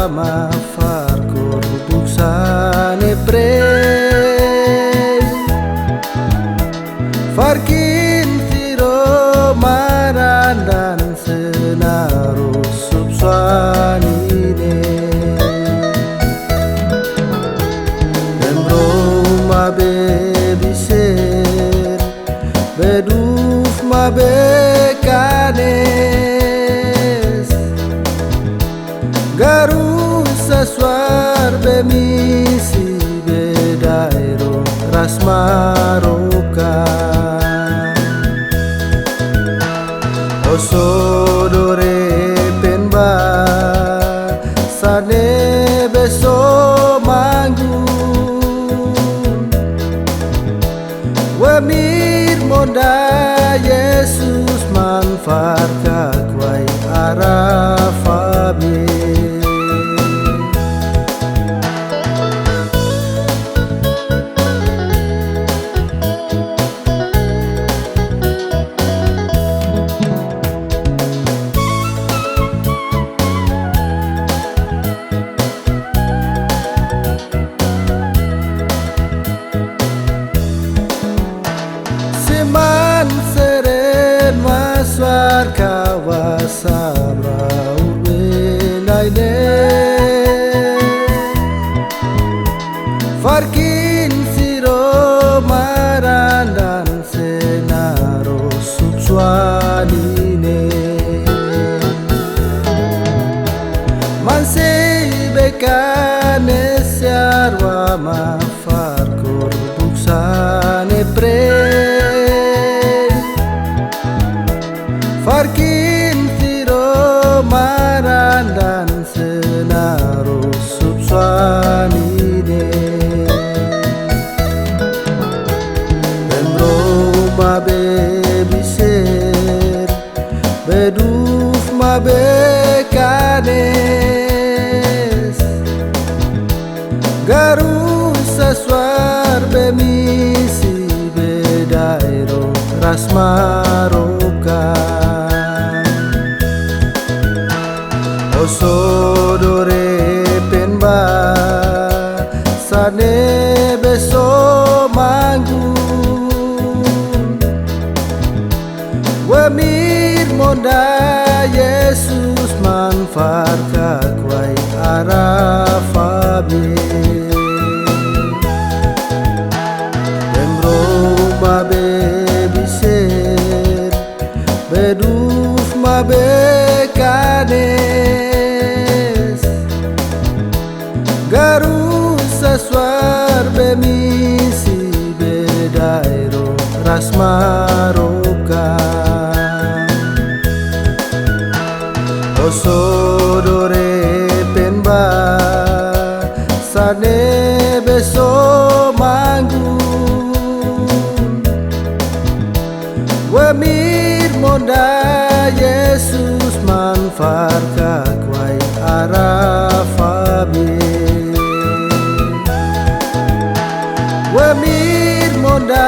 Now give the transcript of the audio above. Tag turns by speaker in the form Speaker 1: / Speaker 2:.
Speaker 1: ma farcor buksane pre farkin tiro marandan senaro subsanine Dembro ma bebiser beduf ma bekanes garu saswar bemisi bedairo rasmaroka osodore penba sane beso manggun wemir monda Yesus manfaat kakwai arafabe Maswar kawasabra urbenaine farkin siro marandan senaro subswanine manse bekane siarwa ma farkor buksane pre farkin tiro marandan senaro subsanine Dembro ma bebiser beduf ma bekanes garu saswar bemisi bedairo rasmaroka osodore penba sane beso manggun wemir monda Yesus manfaat kakwai arafabe Dembro ma bebiser beduf ma bekanes garu saswar bemisi bedairo rasmaroka osodore penba sane beso manggun wemir monda Yesus manfaat kakwai arafabe wemir monda